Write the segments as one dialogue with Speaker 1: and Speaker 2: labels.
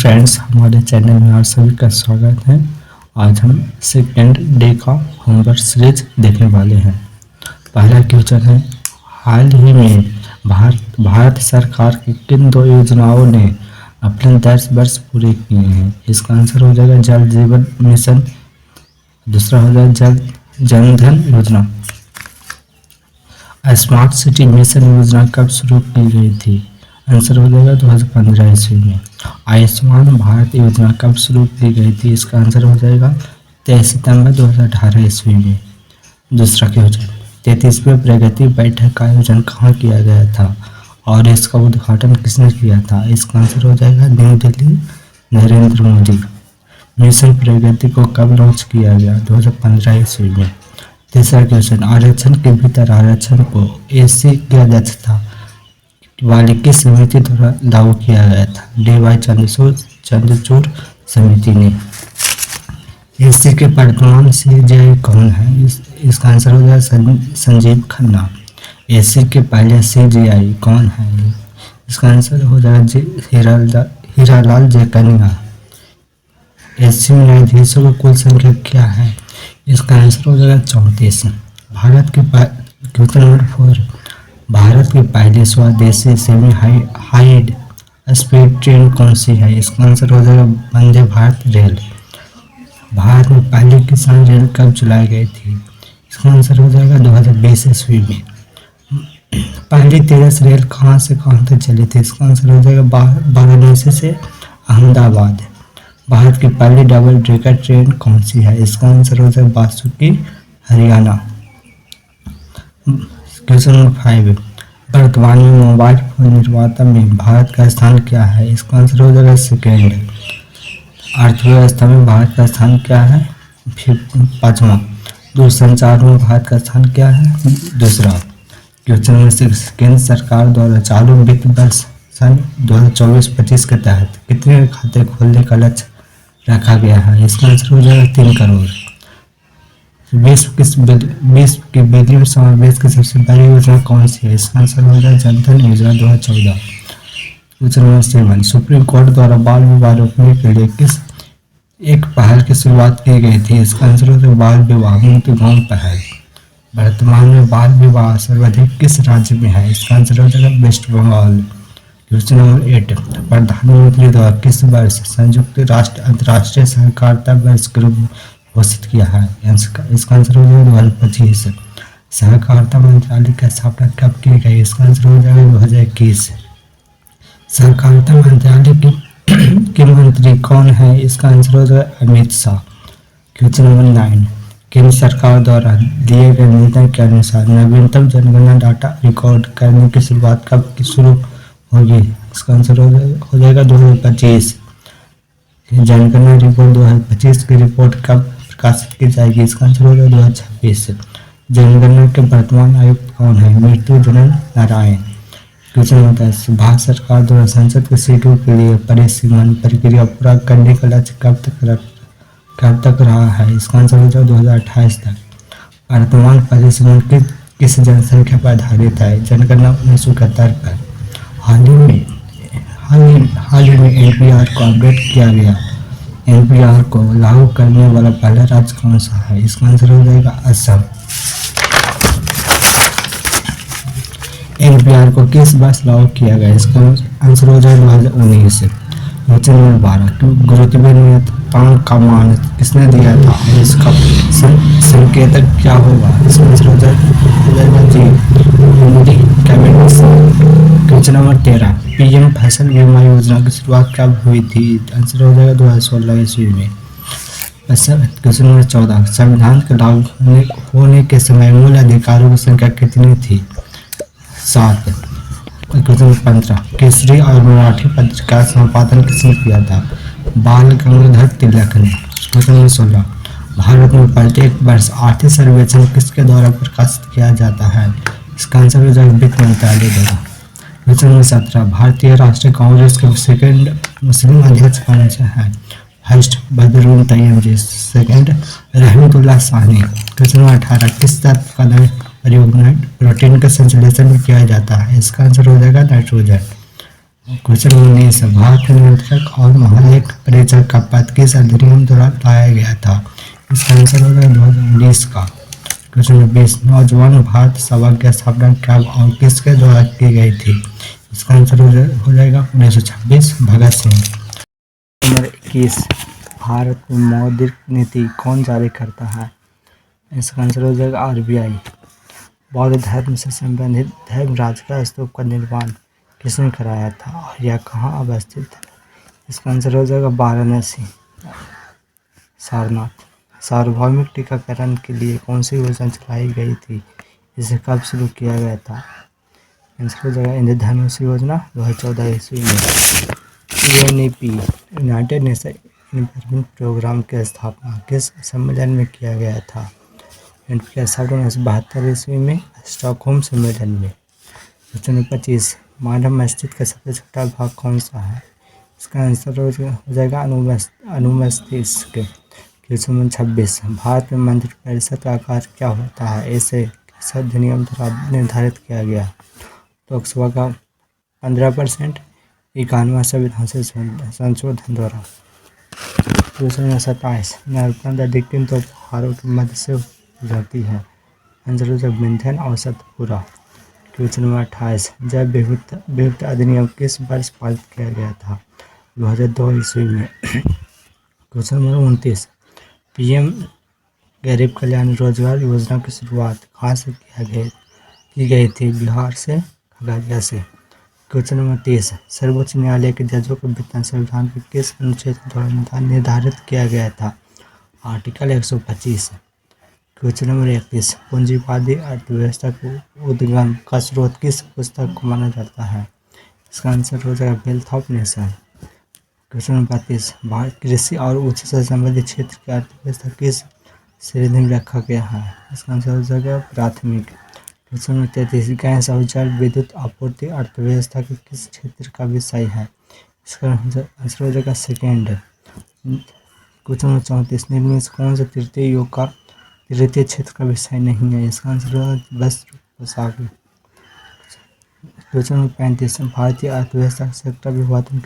Speaker 1: Friends, हमारे channel में आप सभी का स्वागत है। आज हम सेकेंड डे का होमवर्क सीरीज देखने वाले हैं। पहला क्वेश्चन है, हाल ही में भारत सरकार की किन दो योजनाओं ने अपने 10 वर्ष पूरे किए हैं? इसका आंसर हो जाएगा जल जीवन मिशन, दूसरा हो जाएगा जल जनधन योजना। स्मार्ट सिटी मिशन योजना कब शुरू की गई थी? आंसर हो जाएगा 2015 ईस्वी में। आयुष्मान भारत योजना कब शुरू की गई थी? इसका आंसर हो जाएगा 23 सितंबर 2018 ईस्वी में। दूसरा क्वेश्चन, 33वें प्रगति बैठक का आयोजन कहाँ किया गया था और इसका उद्घाटन किसने किया था? इसका आंसर हो जाएगा नई दिल्ली, नरेंद्र मोदी। मिशन प्रगति को कब लॉन्च किया गया? 2015 ईस्वी में। तीसरा क्वेश्चन, आरक्षण के भीतर आरक्षण को एससी की अध्यक्षता वाली किस समिति द्वारा लागू किया गया था? डी.वाई. चंद्रचूड़ समिति ने। एससी के वर्तमान सीजेआई कौन है? इसका आंसर हो जाएगा संजीव खन्ना। एससी के पहले सीजेआई कौन है? इसका आंसर हो जाएगा हीरालाल जयकनिया। एससी न्यायाधीशों की कुल संख्या क्या है? इसका आंसर हो जाएगा 34। क्वेश्चन नंबर 4, भारत की पहली स्वदेशी सेमी हाई स्पीड ट्रेन कौन सी है? इसका आंसर हो जाएगा वंदे भारत रेल। भारत में पहली किसान रेल कब चलाई गई थी? इसका आंसर हो जाएगा 2020 ईस्वी में। पहली तेजस रेल कहाँ से कहाँ तक चली थी? इसका आंसर हो जाएगा वाराणसी से अहमदाबाद। भारत की पहली डबल डेकर ट्रेन कौन सी है? इसका आंसर हो जाएगा बासुकी, हरियाणा। क्वेश्चन नंबर 5, वर्तमान में मोबाइल फोन निर्माता में भारत का स्थान क्या है? इसका आंसर हो जाएगा सेकेंड। अर्थव्यवस्था में भारत का स्थान क्या है? 5वां। दूरसंचार में भारत का स्थान क्या है? दूसरा। क्वेश्चन नंबर 6, केंद्र सरकार द्वारा चालू वित्त वर्ष सन 2024-25 के तहत कितने खाते खोलने का लक्ष्य रखा गया है? इसका आंसर हो जाएगा 3 करोड़। विश्व के बिलियन समावेश की सबसे बड़ी योजना कौन सी है? इसका आंसर हो जाएगा जनधन योजना 2014। क्वेश्चन नंबर 7, सुप्रीम कोर्ट द्वारा बाल विवाह रोकने के लिए किस एक पहल की शुरुआत की गई थी? इसका आंसर हो जाएगा बाल विवाह मुक्त गांव पहल। वर्तमान में बाल विवाह सर्वाधिक किस राज्य में है? इसका आंसर हो जाएगा वेस्ट बंगाल। क्वेश्चन नंबर 8, प्रधानमंत्री द्वारा किस वर्ष संयुक्त राष्ट्र अंतर्राष्ट्रीय सहकारिता वर्ष के रूप में घोषित किया है? इसका आंसर हो जाएगा 2025। सहकारिता मंत्रालय की स्थापना कब की गई? इसका आंसर हो जाएगा 2021। सहकारिता मंत्रालय के मंत्री कौन है? इसका आंसर हो जाएगा अमित शाह। क्वेश्चन नंबर 9, केंद्र सरकार द्वारा दिए गए निर्णय के अनुसार नवीनतम जनगणना डाटा रिकॉर्ड करने की शुरुआत कब शुरू होगी? इसका आंसर हो जाएगा 2025। जनगणना रिपोर्ट 2025 की रिपोर्ट कब प्रकाशित की जाएगी? इसका आंसर हो जाएगा 2026। जनगणना के वर्तमान आयुक्त कौन है? मृत्युंजय नारायण। क्वेश्चन नंबर 10, भारत सरकार द्वारा संसद की सीटों के लिए परिसीमन प्रक्रिया पूरा करने का लक्ष्य कब तक रहा है? इसका आंसर हो जाएगा 2028 तक। वर्तमान परिसीमन किस जनसंख्या पर आधारित है? जनगणना 1971 पर। हाल ही में एनपीआर को अपडेट किया गया। एनपीआर को लागू करने वाला पहला राज्य कौन सा है? इसका आंसर हो जाएगा असम। एनपीआर को किस वर्ष लागू किया गया? इसका आंसर हो जाएगा 2019। क्वेश्चन नंबर 12, गुरुत्वीय नियतांक का मान किसने दिया था? इसका संकेतक क्या होगा? इसका आंसर हो जाएगा जी, कैबिनेट। क्वेश्चन नंबर 13, पीएम फसल बीमा योजना की शुरुआत कब हुई थी? आंसर हो जाएगा 2016 ईस्वी में। क्वेश्चन नंबर 14, संविधान के लागू होने के समय मूल अधिकारों की संख्या कितनी थी? 7। क्वेश्चन नंबर 15, केसरी और मराठी पत्रिका का संपादन किसने किया था? बाल गंगाधर तिलक ने। क्वेश्चन नंबर 16, भारत में प्रत्येक वर्ष आर्थिक सर्वेक्षण किसके द्वारा प्रकाशित किया जाता है? इसका आंसर हो जाएगा वित्त मंत्रालय द्वारा। क्वेश्चन नंबर 17, भारतीय राष्ट्रीय कांग्रेस के सेकेंड मुस्लिम अध्यक्ष कौन से हैं? फर्स्ट बदरुद्दीन तैयब, सेकेंड रहमतुल्लाह सानी। क्वेश्चन नंबर 18, किस तत्व का प्रयोग प्रोटीन का संश्लेषण किया जाता है? इसका आंसर हो जाएगा नाइट्रोजन। क्वेश्चन 19 भारत नियंत्रक और महालेख परीक्षक का पद किस अधिनियम द्वारा लाया गया था? इसका आंसर होगा 2019 का। क्वेश्चन 20 नौजवान भारत सभा की स्थापना कब और किसके द्वारा की गई थी? इसका आंसर हो जाएगा 1926 भगत सिंह। नंबर 21 भारत में मौद्रिक नीति कौन जारी करता है? इसका आंसर हो जाएगा RBI। बौद्ध धर्म से संबंधित धर्मराज का स्तूप का निर्माण किसने कराया था और यह कहाँ अवस्थित है? इसका आंसर हो जाएगा वाराणसी, सारनाथ। सार्वभौमिक टीकाकरण के लिए कौन सी योजना चलाई गई थी? इसे कब शुरू किया गया था? आंसर हो जाएगा इंद्रधनुष योजना 2014 ईस्वी में। UNEP United Nation environment programme की स्थापना किस सम्मेलन में किया गया था? की स्थापना 1972 ईस्वी में स्टॉकहोम सम्मेलन में। क्वेश्चन 25 मानव मस्तिष्क का सबसे छोटा भाग कौन सा है? इसका आंसर हो जाएगा अनुमस्तिष्क। क्वेश्चन 26 भारत में मंत्रिपरिषद का आकार क्या होता है? इसे किस अधिनियम द्वारा निर्धारित किया गया? लोकसभा का 15%, 91वां संविधान संशोधन द्वारा। क्वेश्चन 27 नर्मदा नदी किन दो पहाड़ों के मध्य से जाती है? आंसर हो जाएगा विंध्य और सतपुरा। क्वेश्चन नंबर 28 जैव विविधता अधिनियम किस वर्ष पारित किया गया था? 2002 ईस्वी में। क्वेश्चन नंबर 29 PM गरीब कल्याण रोजगार योजना की शुरुआत कहाँ से की गई थी? बिहार से, खगड़िया से। क्वेश्चन नंबर 30 सर्वोच्च न्यायालय के जजों का वेतन संविधान के किस अनुच्छेद द्वारा निर्धारित किया गया था? आर्टिकल 125। क्वेश्चन नंबर 31 पूंजीवादी अर्थव्यवस्था के उद्गम का स्रोत किस पुस्तक को माना जाता है? इसका आंसर हो जाएगा wealth of nation. Question number 32 Bharat कृषि और उच्च से संबंधित क्षेत्र की अर्थव्यवस्था किस श्रेणी में रखा गया है? इसका आंसर हो जाएगा प्राथमिक। क्वेश्चन नंबर 33 गैस और जल विद्युत आपूर्ति अर्थव्यवस्था के किस क्षेत्र का विषय है? इसका आंसर हो जाएगा सेकेंड। क्वेश्चन नंबर 34 निम्न में से कौन सा तृतीय योग का तृतीय क्षेत्र का विषय नहीं है? इसका आंसर होगा वस्त्र पोशाक। क्वेश्चन नंबर 35 भारतीय अर्थव्यवस्था का सेक्टर विभाजन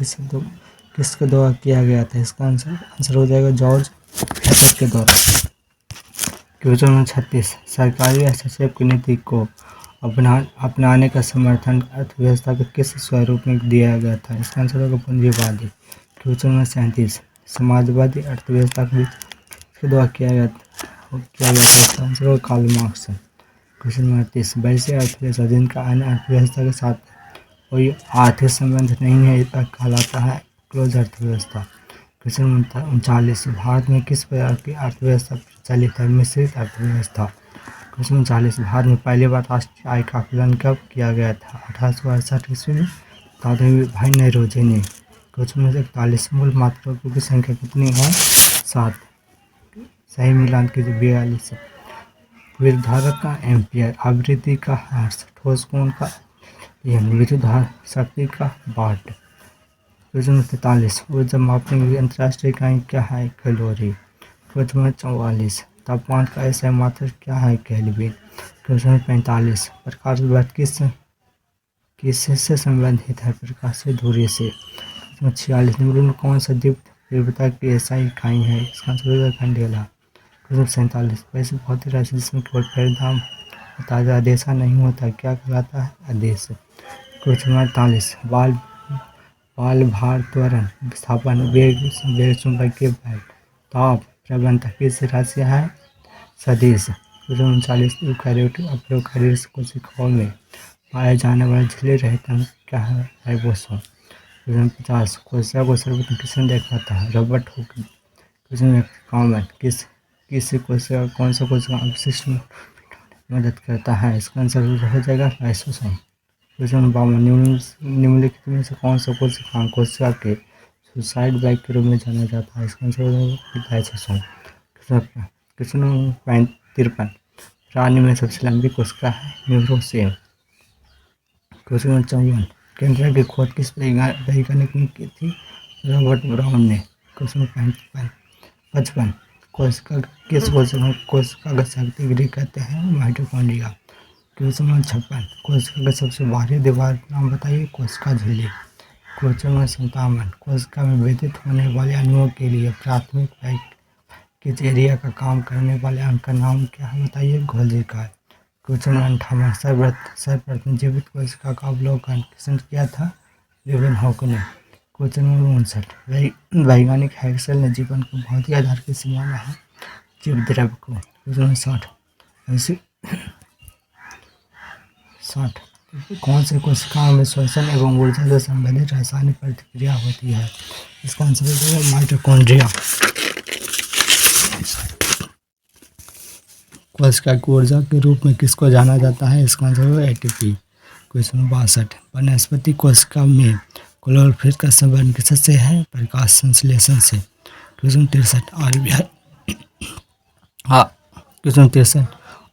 Speaker 1: किसके द्वारा किया गया था? इसका आंसर हो जाएगा जॉर्ज हेजल के द्वारा। क्वेश्चन नंबर 36 सरकारी हस्तक्षेप की नीति को अपनाने का समर्थन अर्थव्यवस्था के किस स्वरूप में दिया गया था? इसका आंसर होगा पूंजीवादी। क्वेश्चन नंबर 37 समाजवादी अर्थव्यवस्था के द्वारा किया गया था? इसका आंसर होगा कार्ल मार्क्स। क्वेश्चन नंबर 38 वैसे अर्थव्यवस्था जिनका अन्य अर्थव्यवस्था के साथ कोई आर्थिक संबंध नहीं है इसका कहलाता है क्लोज अर्थव्यवस्था। क्वेश्चन नंबर 39 भारत में किस प्रकार की अर्थव्यवस्था प्रचलित है? मिश्रित अर्थव्यवस्था। क्वेश्चन नंबर 40 भारत में पहली बार राष्ट्रीय आय का आकलन कब किया गया था? 1868 ईस्वी में दादाजी भाई नौरोजी ने। क्वेश्चन नंबर 41 मूल मात्राओं की संख्या कितनी है? 7। सही मिलान कीजिए 42। विद्युतधारा का एम्पियर, आवृत्ति का हर्ट्ज, ठोस कोण का विद्युत शक्ति का वाट। क्वेश्चन नंबर 43 ऊर्जा मापने की अंतर्राष्ट्रीय इकाई क्या है? कैलोरी। क्वेश्चन नंबर 44 तापमान का ऐसा मात्रक क्या है? केल्विन। क्वेश्चन नंबर 45 प्रकाश वर्ष किससे संबंधित है? प्रकाश से दूरी से। 46 निम्न में कौन सा दीप्त तीव्रता की ऐसा इकाई है? इसका आंसर होगा घंटेला। क्वेश्चन 47 वैसे भौतिक राशि जिसमें केवल परिणाम होता है आदेशा नहीं होता क्या कहलाता है? आदेश। क्वेश्चन नंबर 48 बाल भार त्वरण विस्थापन वेग चुंबकीय बल ताप प्रवणता किस राशि है? सदिश। क्वेश्चन 39 यूकेरियोटिक और प्रोकैरियोटिक कोशिकाओं में पाए जाने वाले झिल्ली रहित अंग क्या है? राइबोसोम। क्वेश्चन 50 कोशिका को सर्वप्रथम किसने देखा था? Robert Hooke. क्वेश्चन 51 किसी कोशिका कौन सा कोशिका अवशिष्ट में मदद करता है? इसका आंसर हो जाएगा लाइसोसोम। क्वेश्चन 52 निम्नलिखित में से कौन सा कोशिका के सुसाइड बाइक के रूप में जाना जाता है? इसका आंसर हो जाएगा लाइसोसोम। क्वेश्चन नंबर 53 प्राणी में सबसे लंबी कोशिका है? न्यूरोसेल। क्वेश्चन नंबर 54 कैंसर की खोज किस वैज्ञानिक ने की थी? रॉबर्ट ब्राउन ने। क्वेश्चन 55 किस कोशिका का शक्ति गृह कहते हैं? माइटोकॉन्ड्रिया। क्वेश्चन नंबर 56 कोशिका का सबसे बाहरी दीवार नाम बताइए? कोशिका झिल्ली। क्वेश्चन नंबर 57, कोशिका में विद्युत होने वाले अणुओं के लिए प्राथमिक पैकेज एरिया का काम करने वाले अंग का नाम क्या है? बताइए। गोल्जिका। क्वेश्चन नंबर 58, सर्वप्रथम जीवित कोशिका का अवलोकन किसने किया था? लेवेनहॉक ने। क्वेश्चन नंबर 59, वैज्ञानिक हेक्सेल ने जीवन के भौतिक आधार किसे माना है? जीव द्रव्य को। क्वेश्चन नंबर 60, कौन से कोशिकाओं में श्वसन एवं ऊर्जा से संबंधित रासायनिक प्रतिक्रिया होती है? इसका आंसर है माइटोकॉन्ड्रिया। कोशिका की ऊर्जा के रूप में किसको जाना जाता है? इसका आंसर है एटीपी। क्वेश्चन नंबर 62, वनस्पति कोशिका में क्लोरोफिल का संबंध किससे है? प्रकाश संश्लेषण से। क्वेश्चन 63,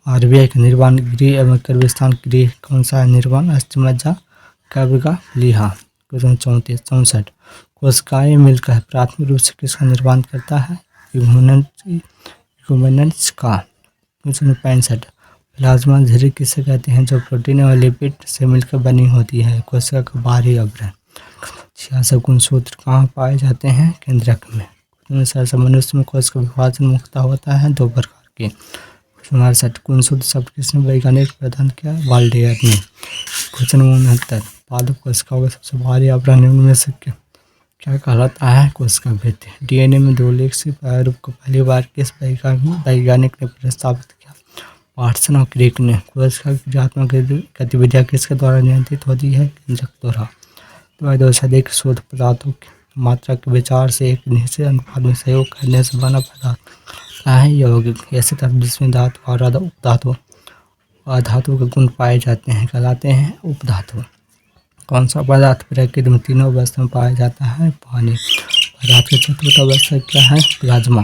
Speaker 1: आरबीआई का निर्माण गृह एवं गर्भस्थान गृह कौन सा है? निर्माण अस्थिमज्जा कब्र का लिहा। क्वेश्चन 64, कोशिकाएं मिलकर प्राथमिक रूप से किसका निर्माण करता है? ह्यूमन्स का। क्वेश्चन 65, प्लाज्मा झिल्ली किसे कहते हैं जो प्रोटीन और लिपिड से मिलकर बनी होती है? कोशिका का बाहरी आवरण। 66, गुणसूत्र कहाँ पाए जाते हैं? केंद्रक में। मनुष्य में कोशिका विभाजन मुख्यतः होता है 2 प्रकार के। 68, गुणसूत्र शब्द किसने वैज्ञानिक प्रदान किया? वाल्डेयर ने। क्वेश्चन 69, पादप कोशिकाओं का सबसे भारी आवरण निम्न में से क्या कहलाता है? कोशिका भित्ति। डीएनए में 2 लेक्सीय प्रारूप को पहली बार किस वैज्ञानिक ने प्रस्तावित किया? वाटसन और क्रिक ने। कोशिका की क्रियात्मक गतिविधियाँ किसके द्वारा नियंत्रित होती है? केंद्रक द्वारा। दो से अधिक शोध पदार्थों की मात्रा के विचार से एक निश्चित अनुपात में सहयोग करने से बना पदार्थ है यौगिक। ऐसे तत्व जिसमें धातु और उपधातु और धातु के गुण पाए जाते हैं कहलाते हैं उपधातु। कौन सा पदार्थ प्रकृति में तीनों अवस्था में पाया जाता है? पानी। पदार्थ की चतुर्थ अवस्था क्या है? प्लाज्मा।